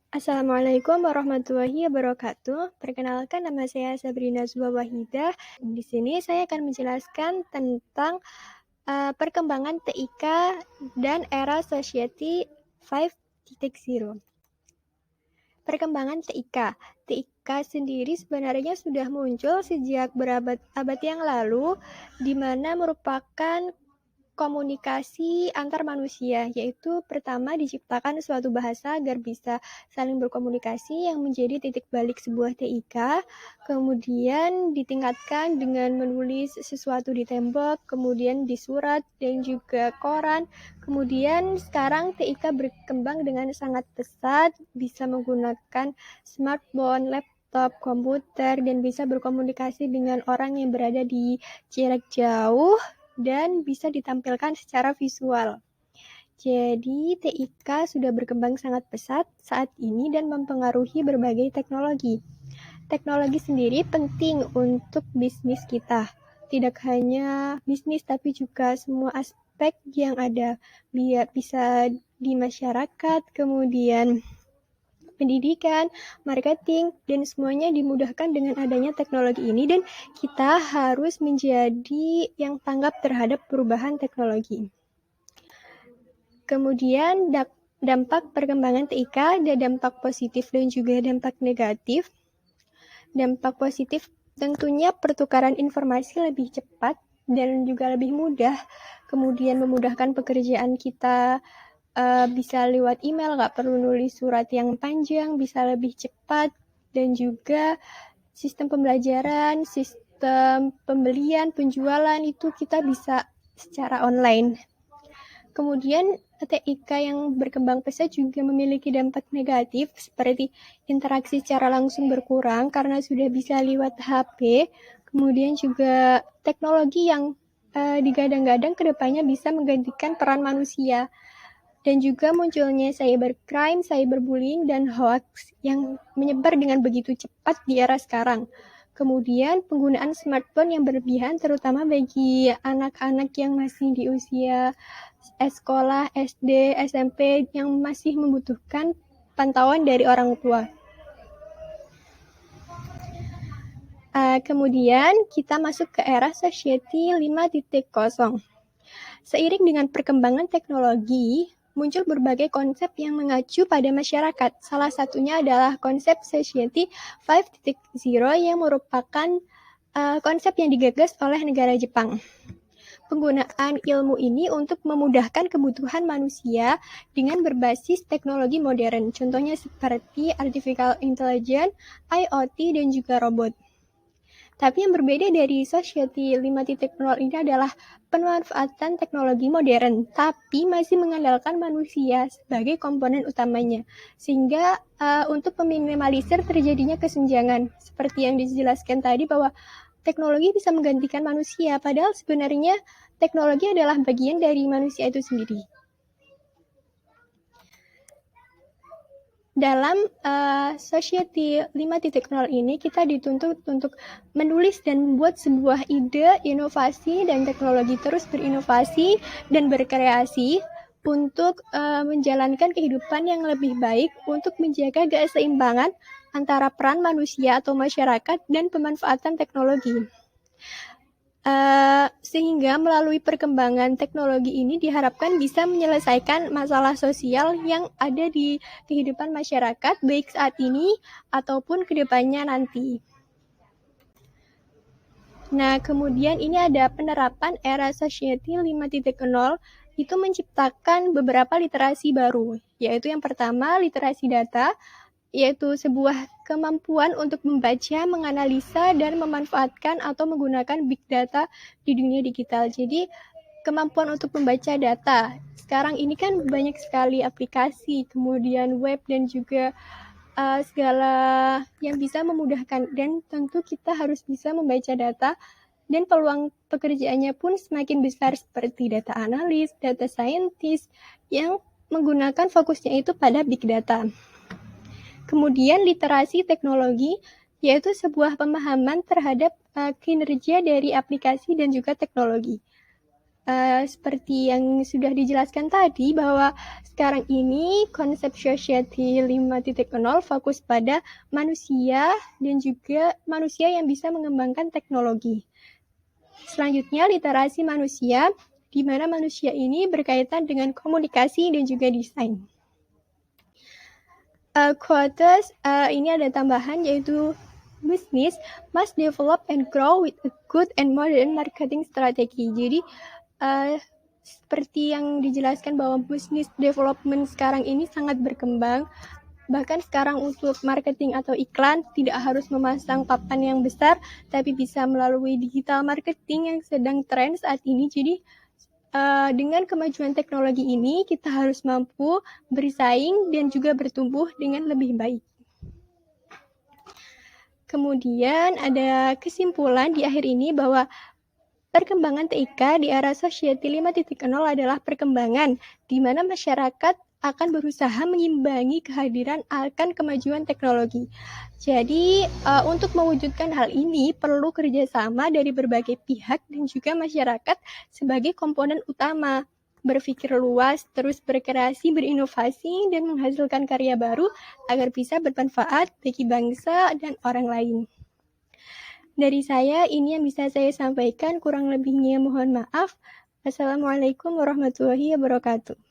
Assalamualaikum warahmatullahi wabarakatuh. Perkenalkan, nama saya Sabrina Zuba Wahidah. Di sini saya akan menjelaskan tentang perkembangan TIK dan era Society 5.0. Perkembangan TIK. TIK sendiri sebenarnya sudah muncul sejak berabad-abad yang lalu, di mana merupakan komunikasi antar manusia, yaitu pertama diciptakan suatu bahasa agar bisa saling berkomunikasi yang menjadi titik balik sebuah TIK, kemudian ditingkatkan dengan menulis sesuatu di tembok, kemudian di surat dan juga koran. Kemudian sekarang TIK berkembang dengan sangat pesat, bisa menggunakan smartphone, laptop, komputer, dan bisa berkomunikasi dengan orang yang berada di jarak jauh dan bisa ditampilkan secara visual. Jadi, TIK sudah berkembang sangat pesat saat ini dan mempengaruhi berbagai teknologi. Teknologi sendiri penting untuk bisnis kita. Tidak hanya bisnis, tapi juga semua aspek yang ada. Biar bisa di masyarakat, kemudian pendidikan, marketing, dan semuanya dimudahkan dengan adanya teknologi ini, dan kita harus menjadi yang tanggap terhadap perubahan teknologi. Kemudian dampak perkembangan TIK ada dampak positif dan juga dampak negatif. Dampak positif tentunya pertukaran informasi lebih cepat dan juga lebih mudah, kemudian memudahkan pekerjaan kita. Bisa lewat email, nggak perlu nulis surat yang panjang, bisa lebih cepat, dan juga sistem pembelajaran, sistem pembelian, penjualan itu kita bisa secara online. Kemudian TIK yang berkembang pesat juga memiliki dampak negatif seperti interaksi secara langsung berkurang karena sudah bisa lewat HP. Kemudian juga teknologi yang digadang-gadang kedepannya bisa menggantikan peran manusia. Dan juga munculnya cybercrime, cyberbullying, dan hoax yang menyebar dengan begitu cepat di era sekarang. Kemudian penggunaan smartphone yang berlebihan terutama bagi anak-anak yang masih di usia sekolah, SD, SMP yang masih membutuhkan pantauan dari orang tua. Kemudian kita masuk ke era Society 5.0. Seiring dengan perkembangan teknologi, muncul berbagai konsep yang mengacu pada masyarakat. Salah satunya adalah konsep Society 5.0 yang merupakan konsep yang digagas oleh negara Jepang. Penggunaan ilmu ini untuk memudahkan kebutuhan manusia dengan berbasis teknologi modern. Contohnya seperti artificial intelligence, IoT, dan juga robot. Tapi yang berbeda dari Society 5.0 ini adalah pemanfaatan teknologi modern, tapi masih mengandalkan manusia sebagai komponen utamanya. Sehingga untuk meminimalisir terjadinya kesenjangan, seperti yang dijelaskan tadi bahwa teknologi bisa menggantikan manusia, padahal sebenarnya teknologi adalah bagian dari manusia itu sendiri. Dalam Society 5.0 ini kita dituntut untuk menulis dan membuat sebuah ide, inovasi, dan teknologi, terus berinovasi dan berkreasi untuk menjalankan kehidupan yang lebih baik untuk menjaga keseimbangan antara peran manusia atau masyarakat dan pemanfaatan teknologi. Sehingga melalui perkembangan teknologi ini diharapkan bisa menyelesaikan masalah sosial yang ada di kehidupan masyarakat, baik saat ini ataupun kedepannya nanti. Nah, kemudian ini ada penerapan era Society 5.0 itu menciptakan beberapa literasi baru, yaitu yang pertama literasi data, yaitu sebuah kemampuan untuk membaca, menganalisa, dan memanfaatkan atau menggunakan big data di dunia digital. Jadi, kemampuan untuk membaca data. Sekarang ini kan banyak sekali aplikasi, kemudian web, dan juga segala yang bisa memudahkan. Dan tentu kita harus bisa membaca data, dan peluang pekerjaannya pun semakin besar seperti data analis, data scientist, yang menggunakan fokusnya itu pada big data. Kemudian literasi teknologi, yaitu sebuah pemahaman terhadap kinerja dari aplikasi dan juga teknologi. seperti yang sudah dijelaskan tadi bahwa sekarang ini konsep Society 5.0 fokus pada manusia dan juga manusia yang bisa mengembangkan teknologi. Selanjutnya, literasi manusia, di mana manusia ini berkaitan dengan komunikasi dan juga desain. Quotes ini ada tambahan yaitu business must develop and grow with a good and modern marketing strategy. Jadi seperti yang dijelaskan bahwa business development sekarang ini sangat berkembang. Bahkan sekarang untuk marketing atau iklan tidak harus memasang papan yang besar, tapi bisa melalui digital marketing yang sedang tren saat ini. Jadi dengan kemajuan teknologi ini, kita harus mampu bersaing dan juga bertumbuh dengan lebih baik. Kemudian ada kesimpulan di akhir ini bahwa perkembangan TIK di era Society 5.0 adalah perkembangan di mana masyarakat akan berusaha mengimbangi kehadiran akan kemajuan teknologi. Jadi, untuk mewujudkan hal ini perlu kerjasama dari berbagai pihak dan juga masyarakat sebagai komponen utama. Berpikir luas, terus berkreasi, berinovasi, dan menghasilkan karya baru agar bisa bermanfaat bagi bangsa dan orang lain. Dari saya, ini yang bisa saya sampaikan, kurang lebihnya mohon maaf. Assalamualaikum warahmatullahi wabarakatuh.